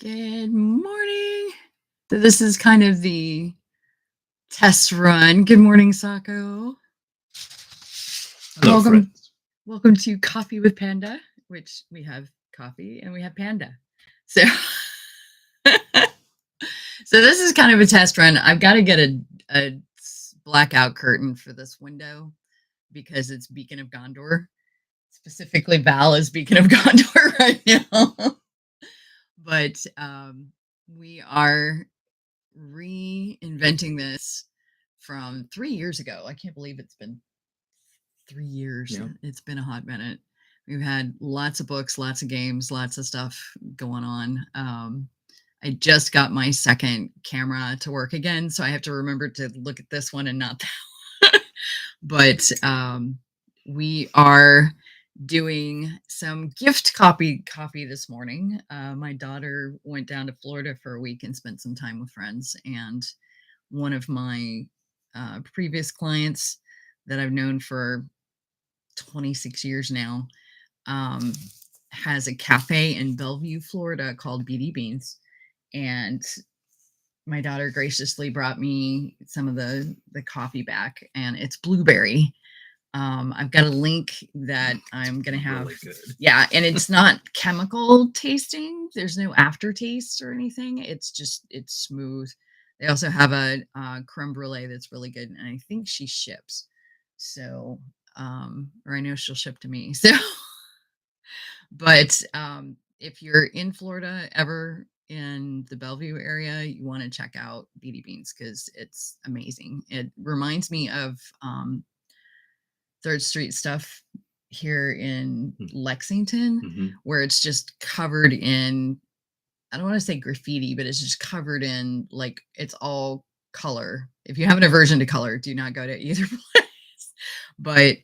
Good morning. So this is kind of the test run. Good morning, Sako. Hello, welcome, friends. welcome to Coffee with Panda, which we have coffee and we have panda. So, so this is kind of a test run. I've got to get a blackout curtain for this window because it's Beacon of Gondor. Specifically, Val is Beacon of Gondor right now. But we are reinventing this from 3 years ago. I can't believe it's been 3 years. Yeah. It's been a hot minute. We've had lots of books, lots of games, lots of stuff going on. I just got my second camera to work again, so I have to remember to look at this one and not that one. But we are doing some gift copy this morning. My daughter went down to Florida for a week and spent some time with friends, and one of my previous clients that I've known for 26 years now has a cafe in Bellevue, Florida called BD Beans, and my daughter graciously brought me some of the coffee back, and it's blueberry. I've got a link that I'm gonna have. Really good. Yeah, and it's not chemical tasting. There's no aftertaste or anything. It's smooth. They also have a creme brulee that's really good, and I think she ships. So, or I know she'll ship to me. So, but if you're in Florida, ever in the Bellevue area, you want to check out BD Beans because it's amazing. It reminds me of Third Street stuff here in Lexington, where it's just covered in, I don't want to say graffiti, but it's just covered in, like, it's all color. If you have an aversion to color, do not go to either place. But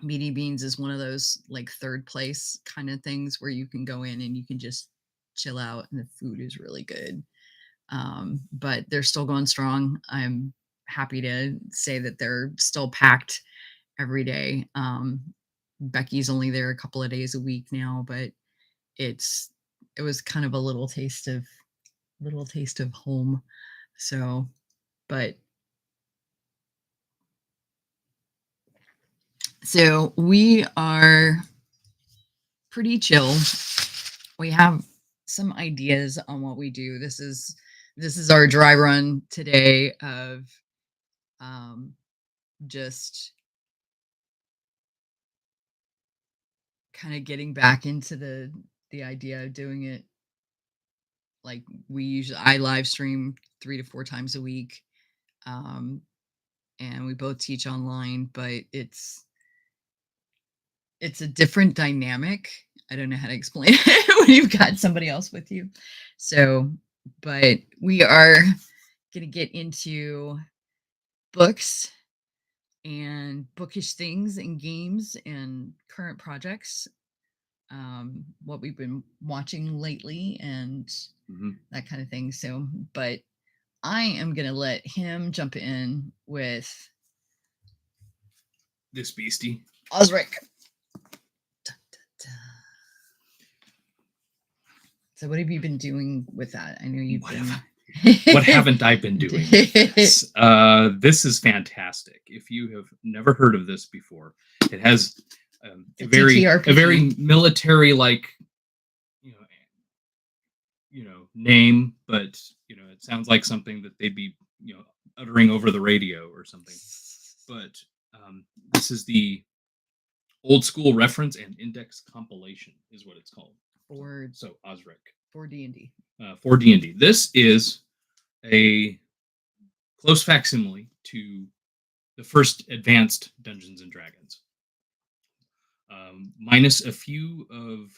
BD Beans is one of those like third place kind of things where you can go in and you can just chill out, and the food is really good. But they're still going strong. I'm happy to say that they're still packed every day. Becky's only there a couple of days a week now, but it was kind of a little taste of home. So, but so we are pretty chill. We have some ideas on what we do. This is our dry run today of just kind of getting back into the idea of doing it like I live stream 3 to 4 times a week. And we both teach online, but it's a different dynamic. I don't know how to explain it when you've got somebody else with you. So, but we are going to get into books and bookish things and games and current projects, what we've been watching lately and that kind of thing. So, but I am going to let him jump in with this beastie, Osric. So what have you been doing with that? I know you've been... What haven't I been doing with this? This is fantastic. If you have never heard of this before, it has a very military-like, name, but it sounds like something that they'd be uttering over the radio or something. But this is the old school reference and index compilation, is what it's called. So Osric for D&D. For D&D. This is a close facsimile to the first advanced Dungeons and Dragons, minus a few of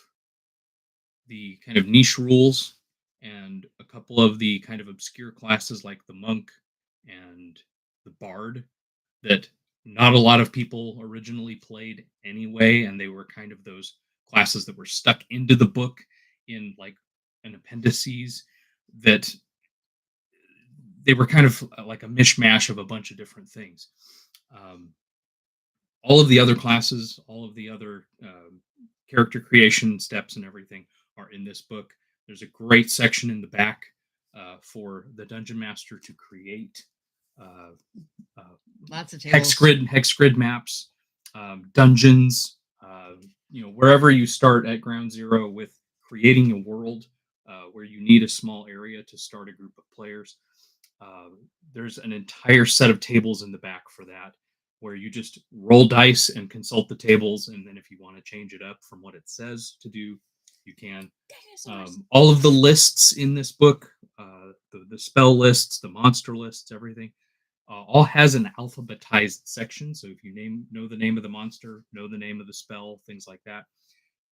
the kind of niche rules and a couple of the kind of obscure classes like the monk and the bard that not a lot of people originally played anyway, and they were kind of those classes that were stuck into the book in like an appendices, that they were kind of like a mishmash of a bunch of different things. All of the other classes, all of the other character creation steps and everything are in this book. There's a great section in the back for the dungeon master to create uh, Lots of tables. hex grid maps, dungeons. Wherever you start at ground zero with creating a world where you need a small area to start a group of players. Uh, there's an entire set of tables in the back for that, where you just roll dice and consult the tables, and then if you want to change it up from what it says to do, you can. All of the lists in this book, the spell lists, the monster lists, everything, all has an alphabetized section. So if you know the name of the monster, know the name of the spell, things like that,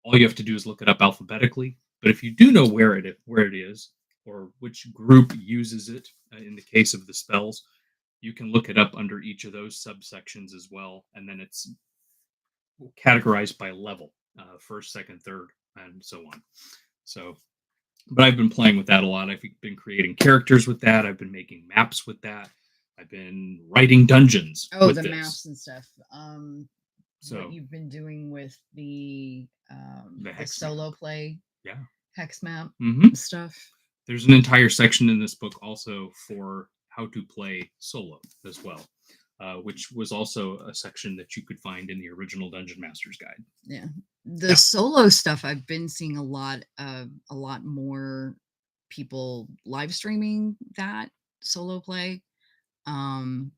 all you have to do is look it up alphabetically. But if you do know where it is, or which group uses it, in the case of the spells, you can look it up under each of those subsections as well, and then it's categorized by level, first, second, third, and so on. So, but I've been playing with that a lot. I've been creating characters with that. I've been making maps with that. I've been writing dungeons. Oh, the maps and stuff. So what you've been doing with the solo map. play, yeah, hex map stuff. There's an entire section in this book also for how to play solo as well, which was also a section that you could find in the original Dungeon Master's Guide. Yeah, the solo stuff I've been seeing a lot more people live streaming that solo play, and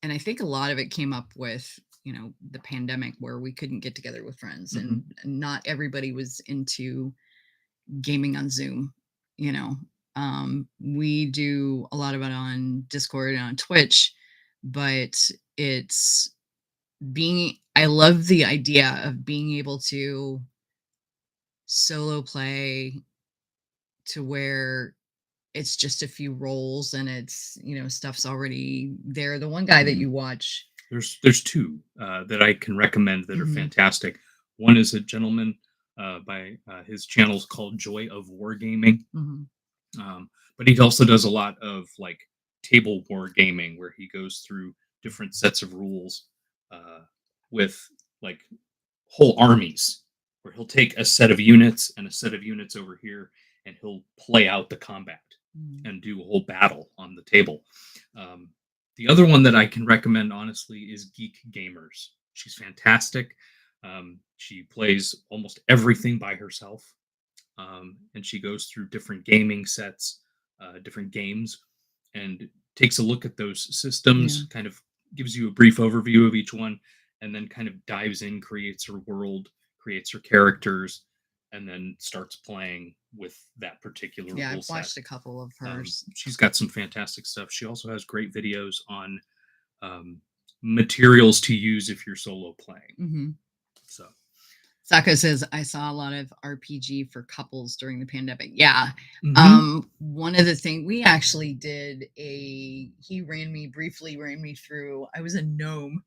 I think a lot of it came up with the pandemic, where we couldn't get together with friends, and not everybody was into gaming on Zoom. We do a lot of it on Discord and on Twitch, but I love the idea of being able to solo play to where it's just a few rolls and it's stuff's already there. The one guy that you watch, there's two that I can recommend that are fantastic. One is a gentleman by his channel's called Joy of Wargaming. But he also does a lot of like table war gaming, where he goes through different sets of rules with like whole armies, where he'll take a set of units and a set of units over here, and he'll play out the combat and do a whole battle on the table. The other one that I can recommend, honestly, is Geek Gamers. She's fantastic. She plays almost everything by herself. And she goes through different gaming sets, different games, and takes a look at those systems, kind of gives you a brief overview of each one, and then kind of dives in, creates her world, creates her characters, and then starts playing with that particular rule I've set. watched a couple of hers. She's got some fantastic stuff. She also has great videos on materials to use if you're solo playing. So Sako says, I saw a lot of RPG for couples during the pandemic. Yeah. One of the things we actually did he briefly ran me through. I was a gnome.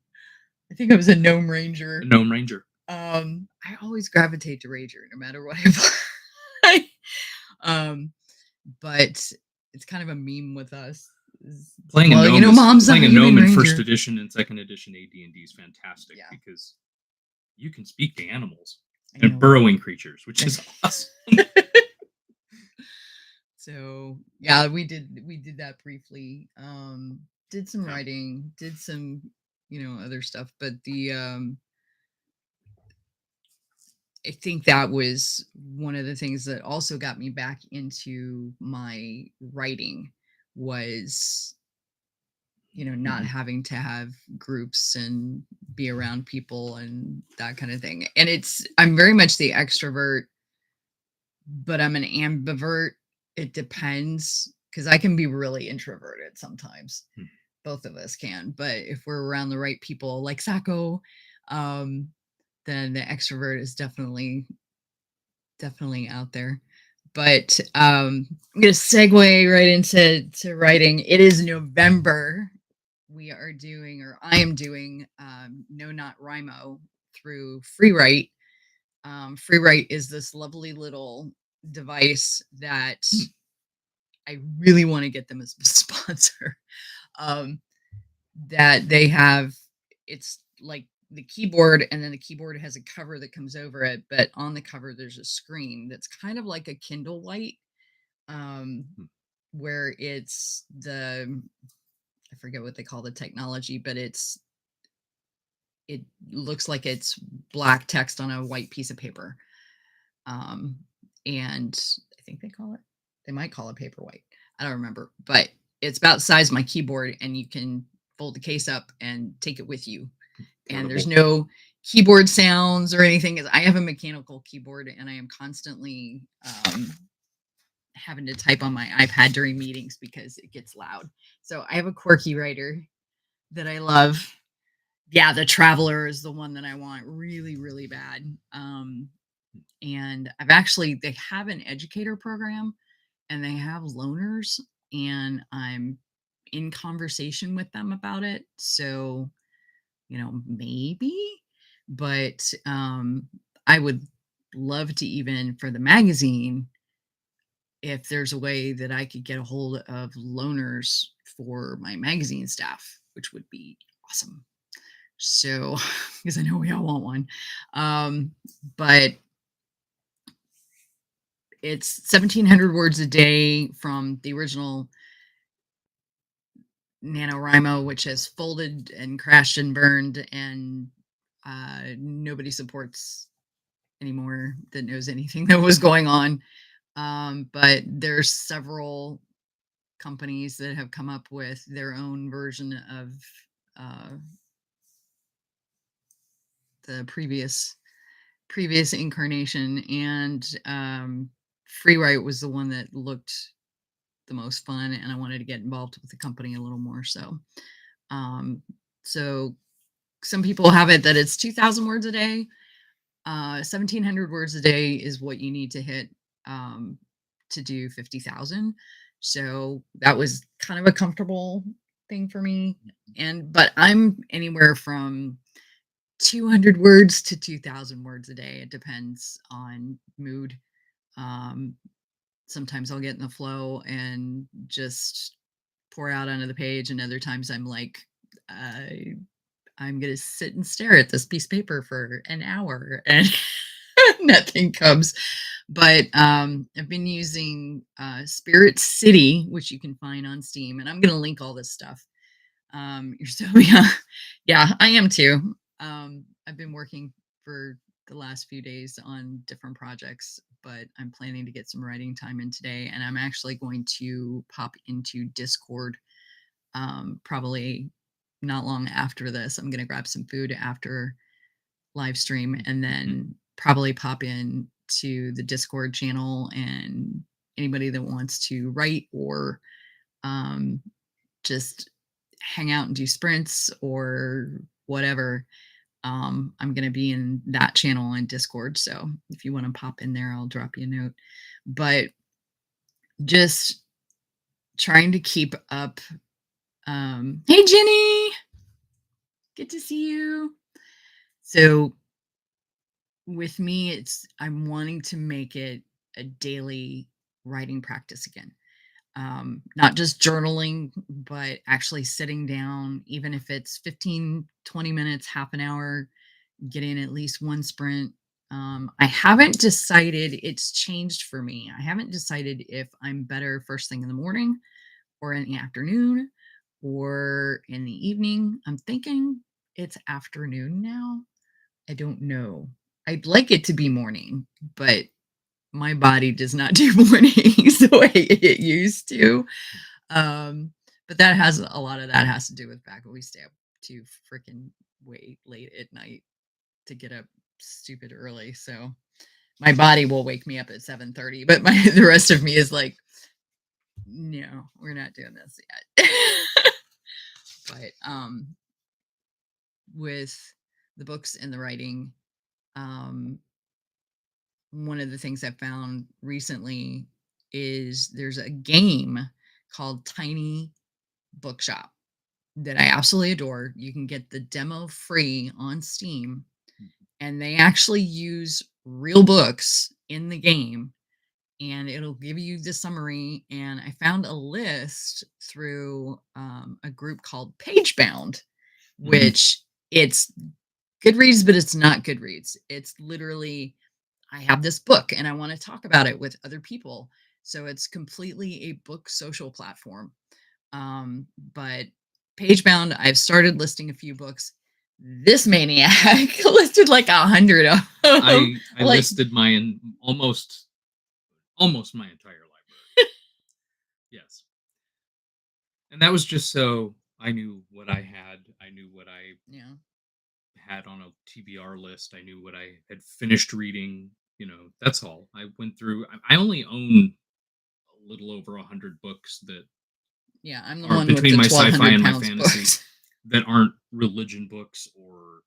I think I was a gnome ranger. A gnome ranger. I always gravitate to ranger no matter what I play. But it's kind of a meme with us. Playing a gnome in first edition and second edition AD&D is fantastic because you can speak to animals and burrowing creatures, which is awesome. So we did that briefly. Did some writing, did some other stuff, but I think that was one of the things that also got me back into my writing was not having to have groups and be around people and that kind of thing. And I'm very much the extrovert, but I'm an ambivert. It depends, because I can be really introverted sometimes. Both of us can, but if we're around the right people like Sako, then the extrovert is definitely out there. But I'm going to segue right into writing. It is November. I am doing No Not Rimo through FreeWrite. FreeWrite is this lovely little device that I really want to get them as a sponsor. That they have, it's like the keyboard, and then the keyboard has a cover that comes over it, but on the cover there's a screen that's kind of like a Kindle Light, um, Hmm. where it's I forget what they call the technology, but it looks like it's black text on a white piece of paper. Um, and I think they might call it paperwhite. I don't remember, but it's about the size of my keyboard, and you can fold the case up and take it with you. And there's Portable. no keyboard sounds or anything. I have a mechanical keyboard, and I am constantly having to type on my iPad during meetings because it gets loud. So I have a quirky writer that I love. Yeah, the Traveler is the one that I want really, really bad. And they have an educator program, and they have loaners, and I'm in conversation with them about it. So, maybe, but I would love to, even for the magazine, if there's a way that I could get a hold of loaners for my magazine staff, which would be awesome. So, because I know we all want one. Um, but it's 1,700 words a day from the original NaNoWriMo, which has folded and crashed and burned, and nobody supports anymore that knows anything that was going on. But there's several companies that have come up with their own version of uh, the previous incarnation, and Freewrite was the one that looked the most fun, and I wanted to get involved with the company a little more. Um, so some people have it that it's 2,000 words a day. 1,700 words a day is what you need to hit um, to do 50,000. So that was kind of a comfortable thing for me. But I'm anywhere from 200 words to 2,000 words a day. It depends on mood. Um, Sometimes I'll get in the flow and just pour out onto the page, and other times I'm like, I'm going to sit and stare at this piece of paper for an hour and nothing comes. But I've been using Spirit City, which you can find on Steam, and I'm going to link all this stuff. You're so yeah, yeah, I am too. I've been working for the last few days on different projects, but I'm planning to get some writing time in today, and I'm actually going to pop into Discord probably not long after this. I'm going to grab some food after live stream, and then probably pop in to the Discord channel, and anybody that wants to write or um, just hang out and do sprints or whatever. I'm going to be in that channel in Discord. So if you want to pop in there, I'll drop you a note. But just trying to keep up. Hey, Jenny, good to see you. So with me, I'm wanting to make it a daily writing practice again. Not just journaling, but actually sitting down, even if it's 15, 20 minutes, half an hour, getting at least one sprint. I haven't decided, it's changed for me. I haven't decided if I'm better first thing in the morning or in the afternoon or in the evening. I'm thinking it's afternoon now. I don't know. I'd like it to be morning, but my body does not do mornings the way it used to. Um, but a lot of that has to do with the fact that we stay up too freaking way late at night to get up stupid early. So my body will wake me up at 7:30, but the rest of me is like, no, we're not doing this yet. But with the books and the writing, um, one of the things I found recently is there's a game called Tiny Bookshop that I absolutely adore. You can get the demo free on Steam, and they actually use real books in the game, and it'll give you the summary. And I found a list through a group called PageBound, which it's Goodreads, but it's not Goodreads. It's literally, I have this book and I want to talk about it with other people. So it's completely a book social platform. But PageBound, I've started listing a few books. This maniac listed like 100 of them. I Like, listed my almost my entire library. Yes. And that was just so I knew what I had. I knew what I yeah, had on a TBR list. I knew what I had finished reading. That's all. I went through. I only own a little over 100 books that yeah, I'm the are one with between the my sci-fi 1,200 and my pounds fantasy books. that aren't religion books or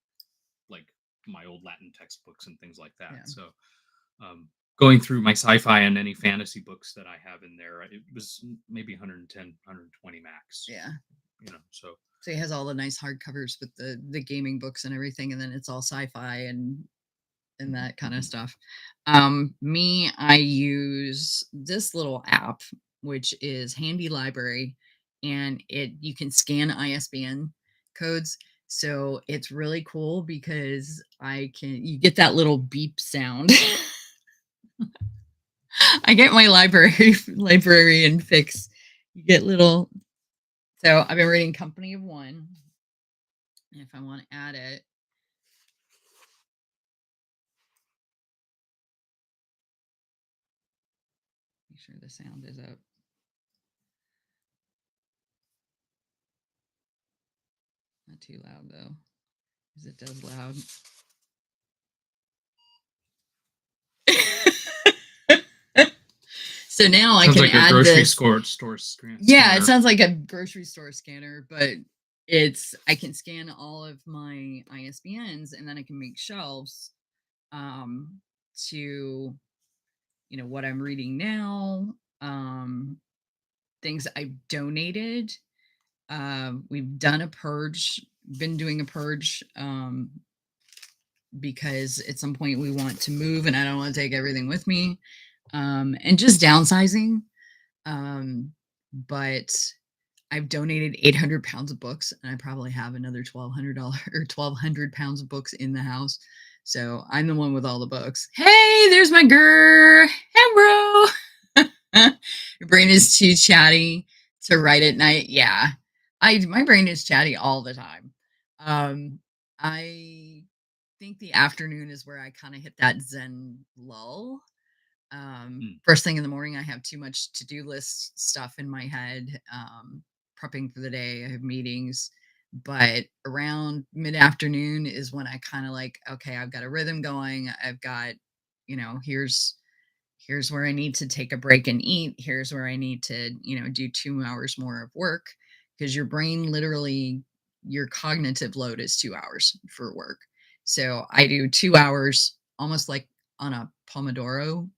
like my old Latin textbooks and things like that. Yeah. So um, going through my sci-fi and any fantasy books that I have in there, it was maybe 110, 120 max. Yeah. So So he has all the nice hardcovers with the gaming books and everything, and then it's all sci-fi and that kind of stuff. Me, I use this little app, which is Handy Library, and you can scan ISBN codes. So it's really cool because you get that little beep sound. I get my librarian fix. You get little. So I've been reading Company of One. And if I want to add it, make sure the sound is up. Not too loud though, because it does loud. So now I sounds can like a add grocery this. store Yeah, it scanner. sounds like a grocery store scanner, but I can scan all of my ISBNs and then I can make shelves um to what I'm reading now, things I've donated. We've done a purge, been doing a purge because at some point we want to move and I don't want to take everything with me. And just downsizing. But I've donated 800 pounds of books and I probably have another $1,200 or 1,200 pounds of books in the house. So I'm the one with all the books. Hey, there's my girl. Hey, bro. Your brain is too chatty to write at night. Yeah. My brain is chatty all the time. I think the afternoon is where I kind of hit that zen lull. First thing in the morning, I have too much to-do list stuff in my head, prepping for the day. I have meetings, but around mid-afternoon is when I kind of like, okay, I've got a rhythm going. I've got, here's where I need to take a break and eat. Here's where I need to, do 2 hours more of work because your brain literally, your cognitive load is 2 hours for work. So I do 2 hours almost like on a Pomodoro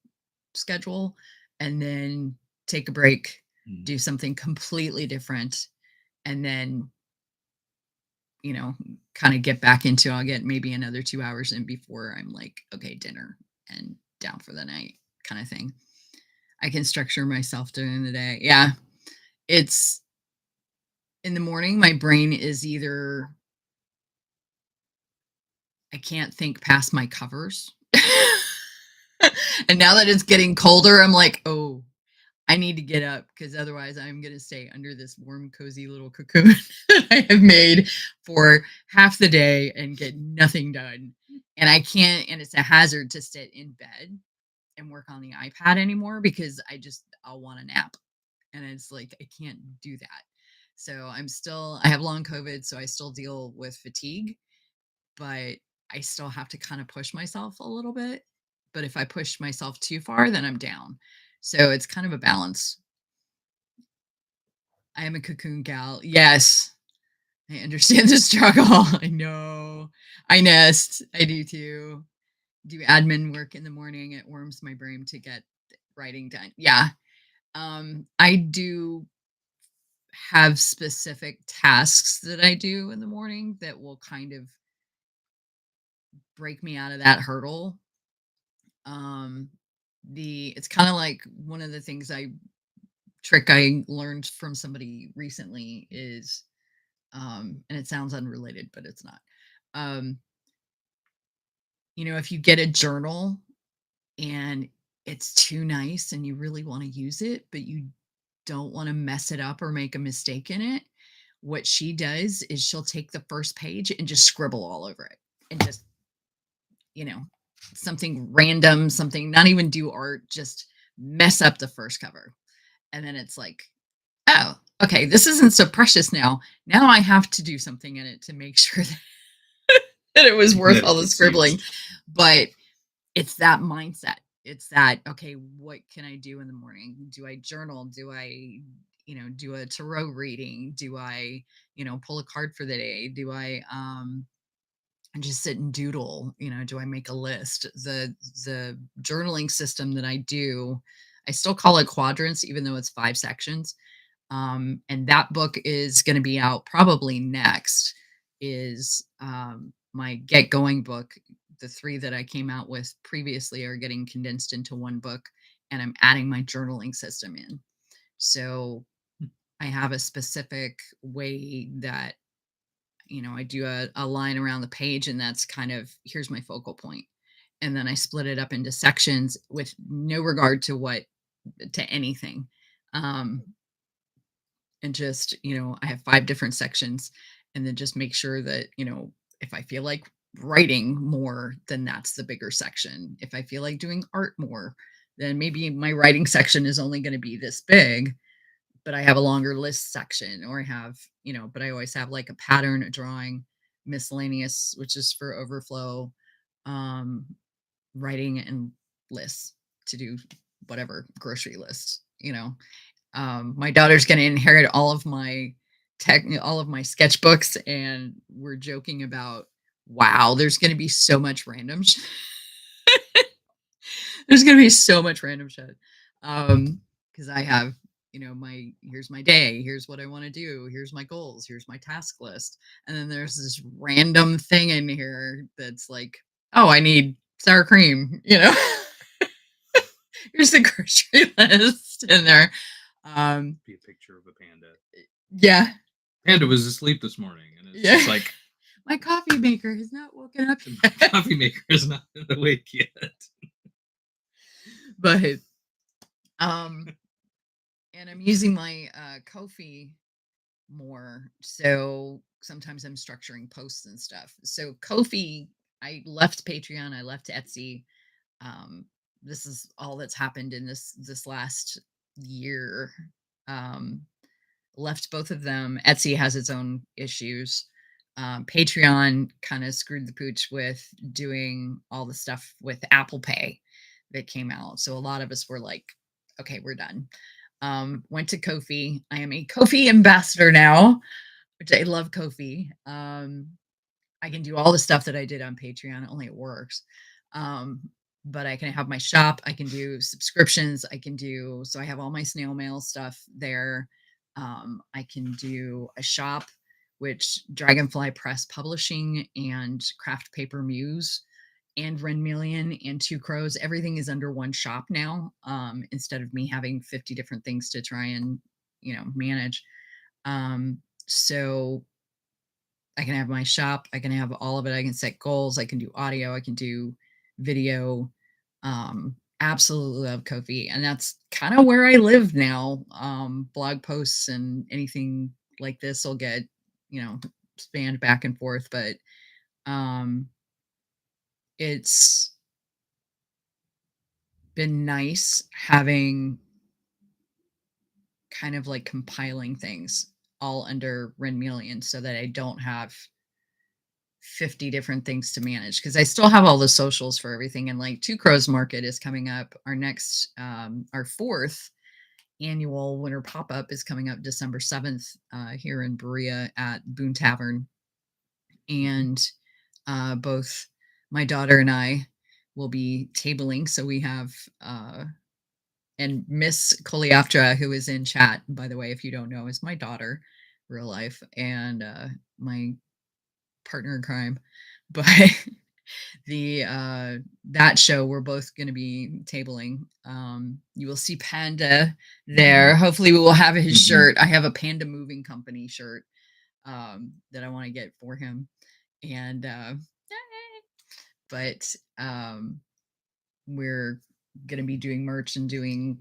schedule and then take a break, do something completely different, and then, kind of get back into I'll get maybe another 2 hours in before I'm like, okay, dinner and down for the night kind of thing. I can structure myself during the day. Yeah. It's in the morning, my brain is either I can't think past my covers. And now that it's getting colder, I'm like, oh, I need to get up because otherwise I'm going to stay under this warm, cozy little cocoon that I have made for half the day and get nothing done. And I can't, and it's a hazard to sit in bed and work on the iPad anymore because I'll want a nap. And it's like, I can't do that. So I have long COVID, so I still deal with fatigue, but I still have to kind of push myself a little bit. But if I push myself too far, then I'm down. So it's kind of a balance. I am a cocoon gal. Yes. I understand the struggle. I know. I nest. I do too. Do admin work in the morning. It warms my brain to get writing done. Yeah. I do have specific tasks that I do in the morning that will kind of break me out of that hurdle. Um, it's kind of like one of the things I learned from somebody recently is, and it sounds unrelated, but it's not. Um, if you get a journal and it's too nice and you really want to use it, but you don't want to mess it up or make a mistake in it, what she does is she'll take the first page and just scribble all over it and just, you know, something random, something, not even do art, just mess up the first cover. And then it's like, oh, okay, this isn't so precious now. Now I have to do something in it to make sure that it was worth That all it the scribbling. succeeds. But it's that mindset. It's that, okay, what can I do in the morning? Do I journal? Do I, do a tarot reading? Do I, pull a card for the day? Do I just sit and doodle? Do I make a list? The journaling system that I do, I still call it quadrants, even though it's 5 sections. And that book is going to be out probably next, is my Get Going book. The 3 that I came out with previously are getting condensed into one book, and I'm adding my journaling system in. So I have a specific way that, I do a line around the page, and that's kind of, here's my focal point. And then I split it up into sections with no regard to to anything. Um, and just, I have 5 different sections, and then just make sure that, if I feel like writing more, then that's the bigger section. If I feel like doing art more, then maybe my writing section is only going to be this big, but I have a longer list section, or I have, but I always have like a pattern, a drawing, miscellaneous, which is for overflow, um, writing, and lists to do whatever grocery lists, my daughter's going to inherit all of my sketchbooks, and we're joking about, wow, there's going to be so much random there's going to be so much random shit. Because I have, my, here's my day, here's what I want to do, here's my goals, here's my task list, and then there's this random thing in here that's like, oh, I need sour cream, here's the grocery list in there. Be a picture of a panda. Yeah. Panda was asleep this morning, and it's Yeah. just like My coffee maker has not woken up my coffee maker is not awake yet. but um and I'm using my Kofi more, so sometimes I'm structuring posts and stuff. So Kofi, I left Patreon, I left Etsy. um this is all that's happened in this last year. um Left both of them. Etsy has its own issues. Patreon kind of screwed the pooch with doing all the stuff with Apple Pay that came out. So a lot of us were like, okay, we're done. Went to Kofi. I am a Kofi ambassador now, which I love Kofi. I can do all the stuff that I did on Patreon, only it works. Um, but I can have my shop, I can do subscriptions, so I have all my snail mail stuff there. I can do a shop, which Dragonfly Press Publishing and Craft Paper Muse and Renmeleon and Two Crows, everything is under one shop now, instead of me having 50 different things to try and, manage. So I can have my shop, I can have all of it, I can set goals, I can do audio, I can do video. Absolutely love Kofi, and that's kind of where I live now. Blog posts and anything like this will get, spanned back and forth, but um, it's been nice having kind of like compiling things all under Renmeleon so that I don't have 50 different things to manage, because I still have all the socials for everything. And like Two Crows Market is coming up. Our next, our 4th annual winter pop-up is coming up December 7th, here in Berea at Boone Tavern. And both my daughter and I will be tabling. So we have, and Miss Coleoptera, who is in chat, by the way, if you don't know, is my daughter, real life, and my partner in crime. But the that show we're both going to be tabling. You will see Panda there. Hopefully we will have his shirt. I have a Panda Moving Company shirt that I want to get for him. And but we're going to be doing merch and doing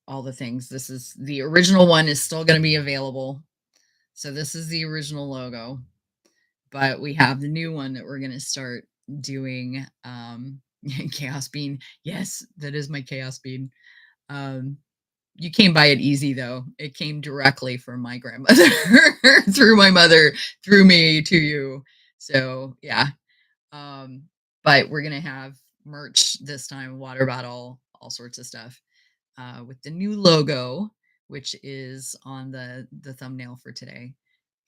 all the things. This is the original one is still going to be available. So this is the original logo, but we have the new one that we're going to start doing. Chaos bean. Yes, that is my chaos bean. Um, you came by it easy though. It came directly from my grandmother through my mother, through me to you. So yeah. Um, but we're gonna have merch this time, water bottle, all sorts of stuff. With the new logo, which is on the thumbnail for today.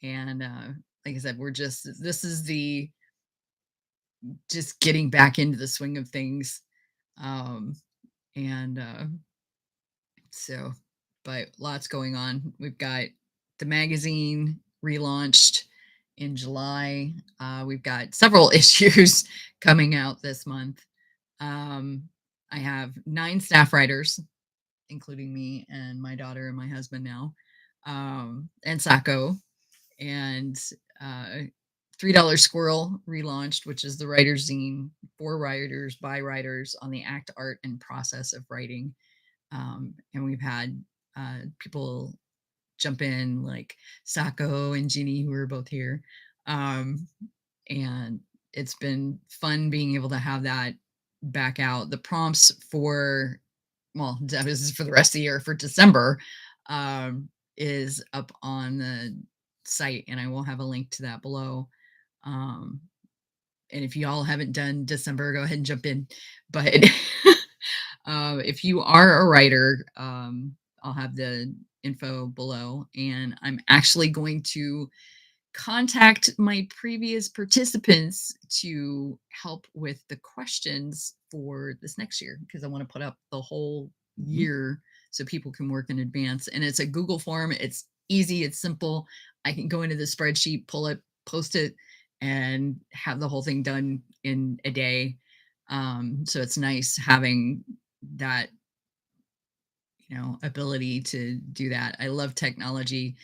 And like I said, we're just this is the just getting back into the swing of things. Um, and so, but lots going on. We've got the magazine relaunched in July. We've got several issues coming out this month. I have 9 staff writers, including me and my daughter and my husband now, and Sako. And $3 Squirrel relaunched, which is the writer's zine for writers by writers on the act, art, and process of writing. And we've had people jump in like Sako and Ginny, who are both here. Um, and it's been fun being able to have that back out. The prompts for, well, this is for the rest of the year, for December, is up on the site, and I will have a link to that below. Um, and if you all haven't done December, go ahead and jump in. But if you are a writer, I'll have the info below, and I'm actually going to contact my previous participants to help with the questions for this next year, because I want to put up the whole year so people can work in advance. And it's a Google form. It's easy. It's simple. I can go into the spreadsheet, pull it, post it, and have the whole thing done in a day. So it's nice having that, ability to do that. I love technology,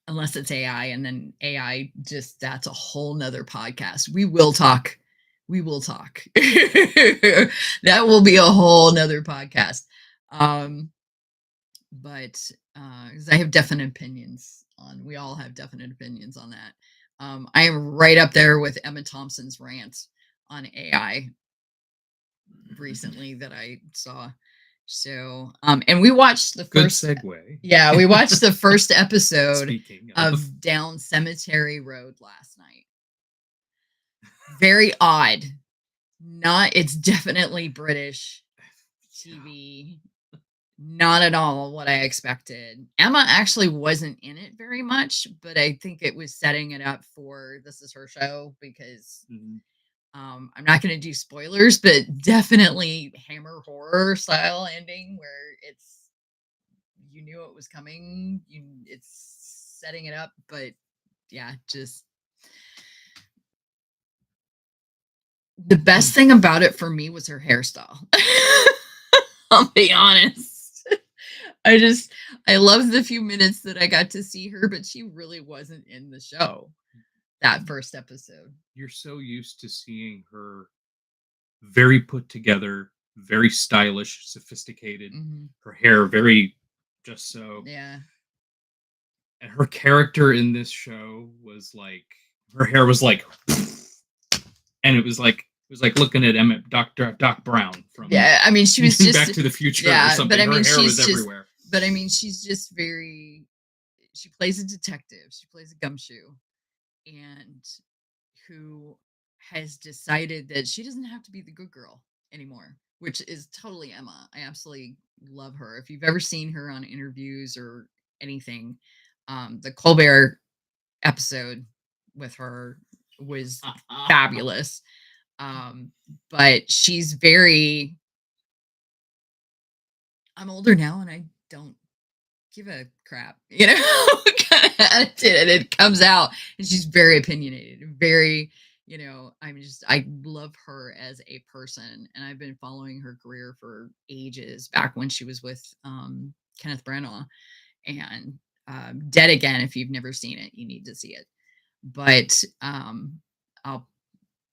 unless it's AI, and then AI just, that's a whole nother podcast. We will talk. We will talk. That will be a whole nother podcast. But 'cause I have definite opinions on, we all have definite opinions on that. I am right up there with Emma Thompson's rant on AI recently that I saw. So, and we watched the Good first segue. Yeah, we watched the first episode Speaking of Down Cemetery Road last night. Very odd. It's definitely British TV. Not at all what I expected. Emma actually wasn't in it very much, but I think it was setting it up for, this is her show, because I'm not going to do spoilers, but definitely Hammer horror style ending where you knew it was coming. It's setting it up, but yeah, just the best thing about it for me was her hairstyle. I'll be honest. I loved the few minutes that I got to see her, but she really wasn't in the show that first episode. You're so used to seeing her very put together, very stylish, sophisticated. Her hair very just so. Yeah. And her character in this show was like, her hair was like, and it was like looking at Doc Brown from, yeah. I mean, she was just Back to the Future, yeah, or something. But I mean, her hair was just everywhere. But I mean, she's just very. She plays a detective. She plays a gumshoe, and who has decided that she doesn't have to be the good girl anymore, which is totally Emma. I absolutely love her. If you've ever seen her on interviews or anything, the Colbert episode with her was fabulous. But she's very, I'm older now and I don't give a crap, kind of attitude, and it comes out, and she's very opinionated, very, I love her as a person, and I've been following her career for ages, back when she was with Kenneth Branagh, and Dead Again. If you've never seen it, you need to see it. But I'll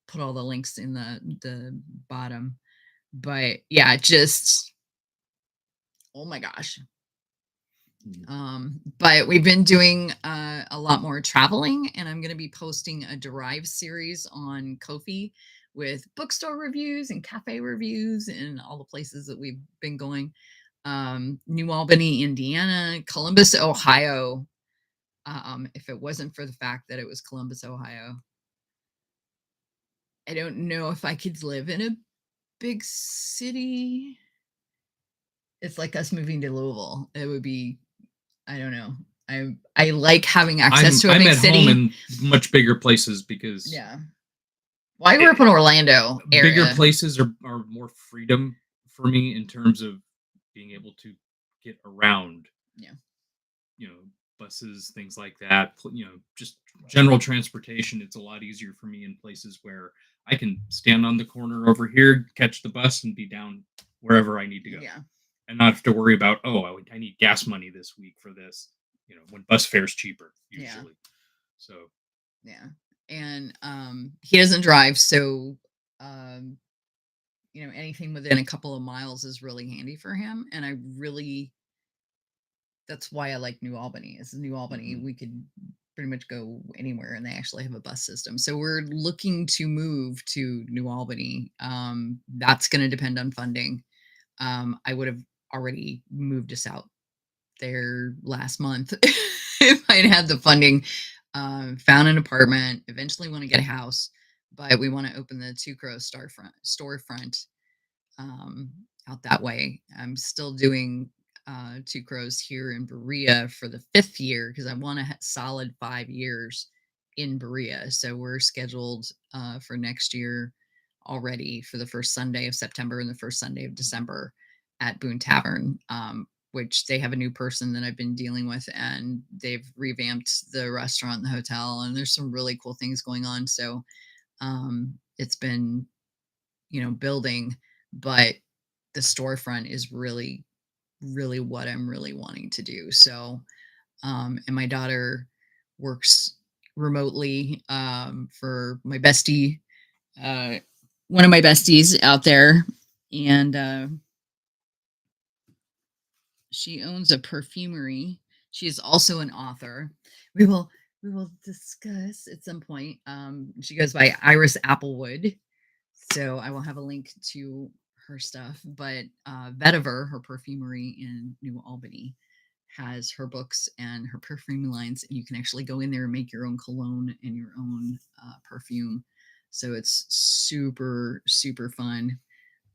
put all the links in the bottom. But yeah, just oh my gosh. But we've been doing a lot more traveling, and I'm going to be posting a Derive series on Ko-fi with bookstore reviews and cafe reviews and all the places that we've been going. New Albany, Indiana, Columbus, Ohio. If it wasn't for the fact that it was Columbus, Ohio, I don't know if I could live in a big city. It's like us moving to Louisville. It would be, I don't know. I like having access to a I'm big at home city. in much bigger places because Yeah. Well, I grew up in Orlando bigger area. places are more freedom for me in terms of being able to get around. Yeah. You know, buses, things like that. You know, just general transportation. It's a lot easier for me in places where I can stand on the corner over here, catch the bus, and be down wherever I need to go. Yeah. And not have to worry about, oh, I need gas money this week for this. You know, when bus fare's cheaper usually. Yeah. So Yeah. And he doesn't drive, so um anything within a couple of miles is really handy for him. And that's why I like New Albany. Is New Albany, we could pretty much go anywhere, and they actually have a bus system. So we're looking to move to New Albany. That's going to depend on funding. I would have already moved us out there last month if I'd had the funding. Found an apartment. Eventually, want to get a house, but we want to open the Two Crows storefront um, out that way. I'm still doing Two Crows here in Berea for the 5th year because I want a solid 5 years in Berea. So we're scheduled for next year already for the first Sunday of September and the first Sunday of December at Boone Tavern, which they have a new person that I've been dealing with, and they've revamped the restaurant and the hotel, and there's some really cool things going on. So it's been building, but the storefront is really, really what I'm really wanting to do. So, and my daughter works remotely for my bestie, uh, one of my besties out there, and she owns a perfumery. She is also an author. We will discuss at some point. She goes by Iris Applewood. So I will have a link to her stuff. But Vetiver, her perfumery in New Albany, has her books and her perfume lines, and you can actually go in there and make your own cologne and your own perfume. So it's super, super fun.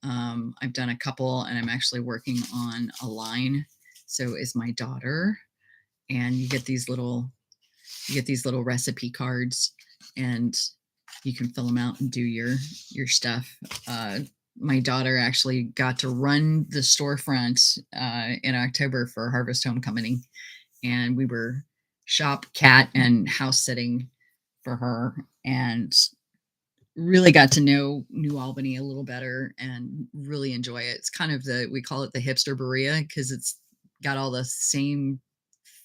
I've done a couple, and I'm actually working on a line. So is my daughter, and you get these little recipe cards, and you can fill them out and do your stuff. My daughter actually got to run the storefront in October for Harvest Homecoming, and we were shop, cat, and house sitting for her, and really got to know New Albany a little better and really enjoy it. It's kind of we call it the hipster Berea because it's got all the same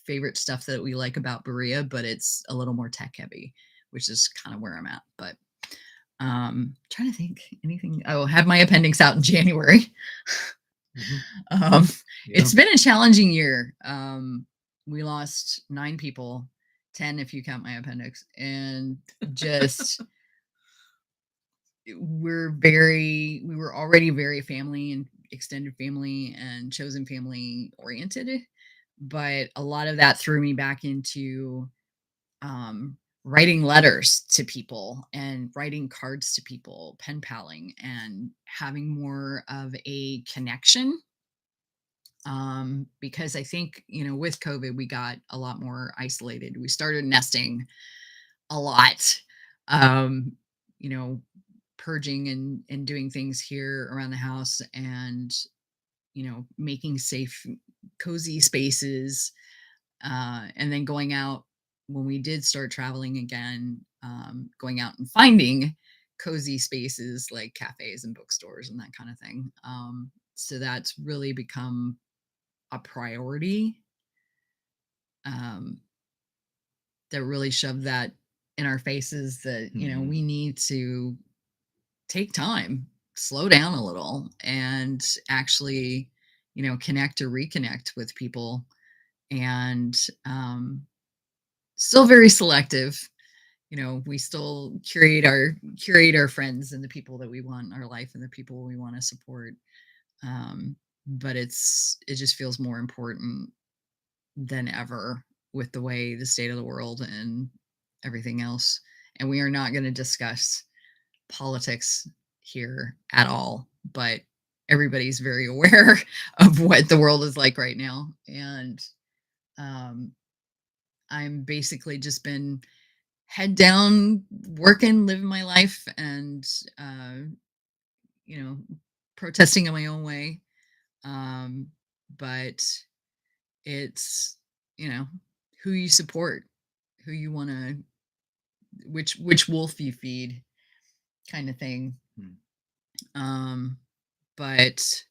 favorite stuff that we like about Berea, but it's a little more tech heavy, which is kind of where I'm at. But trying to think anything. I will have my appendix out in January. It's been a challenging year. We lost 9 people, 10 if you count my appendix, and just we were already very family and extended family and chosen family oriented, but a lot of that threw me back into writing letters to people and writing cards to people, pen paling, and having more of a connection. Because I think, with COVID, we got a lot more isolated. We started nesting a lot, um, you know, purging and doing things here around the house, and, making safe, cozy spaces, and then going out when we did start traveling again, going out and finding cozy spaces like cafes and bookstores and that kind of thing. So that's really become a priority, um, that really shoved that in our faces that, we need to take time slow down a little and actually, connect or reconnect with people. And still very selective. We still curate our friends and the people that we want in our life and the people we want to support. But it just feels more important than ever with the way the state of the world and everything else. And we are not going to discuss politics here at all, but everybody's very aware of what the world is like right now. And I'm basically just been head down, working, living my life, and you know, protesting in my own way. But it's who you support, who you want to, which wolf you feed, kind of thing. But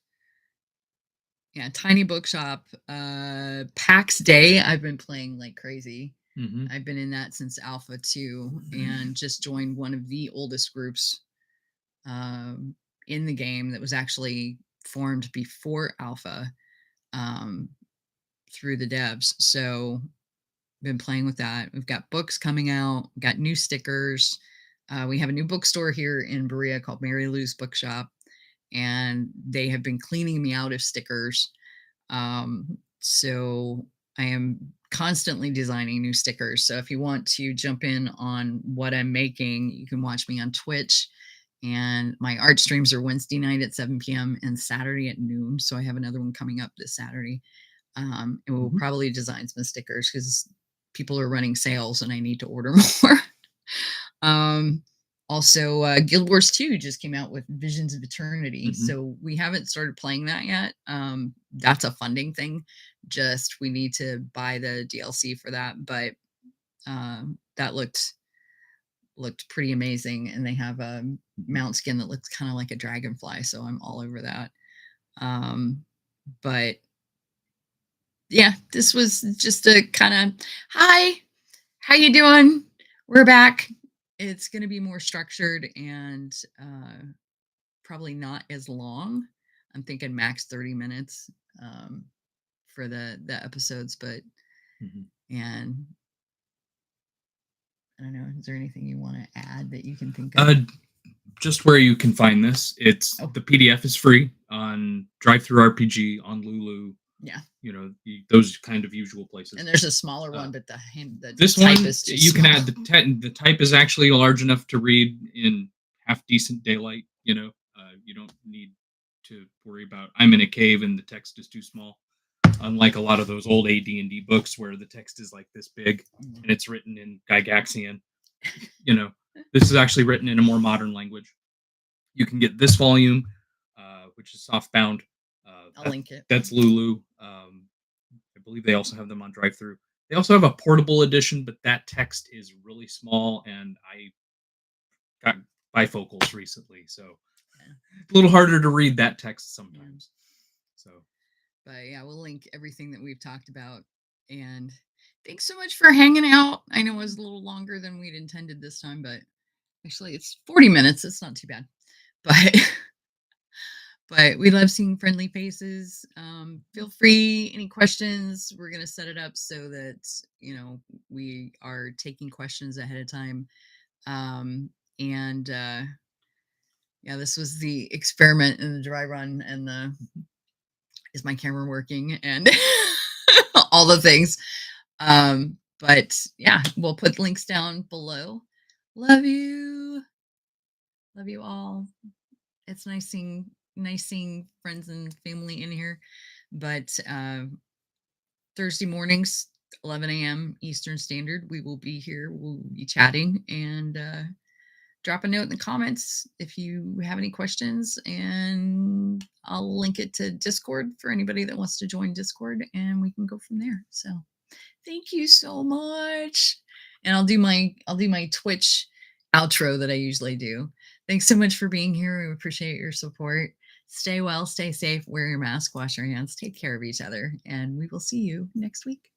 yeah, tiny bookshop, PAX Day. I've been playing like crazy. I've been in that since Alpha 2 and just joined one of the oldest groups in the game that was actually formed before Alpha through the devs. So been playing with that. We've got books coming out, got new stickers. We have a new bookstore here in Berea called Mary Lou's Bookshop, and they have been cleaning me out of stickers. So I am constantly designing new stickers. So if you want to jump in on what I'm making, you can watch me on Twitch. And my art streams are Wednesday night at 7 p.m. and Saturday at noon. So I have another one coming up this Saturday. And we'll probably design some stickers because people are running sales and I need to order more. Also, Guild Wars 2 just came out with Visions of Eternity. So we haven't started playing that yet. That's a funding thing. Just we need to buy the DLC for that. But that looked pretty amazing. And they have a mount skin that looks kind of like a dragonfly. So I'm all over that. But yeah, this was just a kind of, hi, how you doing? We're back. It's going to be more structured and probably not as long. I'm thinking max 30 minutes for the episodes, but and I don't know, is there anything you want to add that you can think of? Just where you can find this. It's the PDF is free on Drive-Thru RPG, on Lulu. Yeah. Those kind of usual places. And there's a smaller one, but the this type one is too you small. can add the type is actually large enough to read in half decent daylight. You don't need to worry about I'm in a cave and the text is too small. Unlike a lot of those old AD&D books where the text is like this big and it's written in Gygaxian. This is actually written in a more modern language. You can get this volume, which is softbound. I'll link it. That's Lulu. I believe they also have them on Drive-Thru. They also have a portable edition, but that text is really small, and I got bifocals recently, so a little harder to read that text sometimes. But yeah, we'll link everything that we've talked about. And thanks so much for hanging out. I know it was a little longer than we'd intended this time, but actually it's 40 minutes. It's not too bad. But we love seeing friendly faces. Feel free, any questions, we're going to set it up so that, we are taking questions ahead of time. Yeah, this was the experiment in the dry run and is my camera working and all the things. But yeah, we'll put links down below. Love you all. It's nice seeing friends and family in here. But Thursday mornings, 11 a.m. Eastern Standard, we will be here. We'll be chatting, and drop a note in the comments if you have any questions, and I'll link it to Discord for anybody that wants to join Discord, and we can go from there. So thank you so much. And I'll do my Twitch outro that I usually do. Thanks so much for being here. We appreciate your support. Stay well, stay safe, wear your mask, wash your hands, take care of each other, and we will see you next week.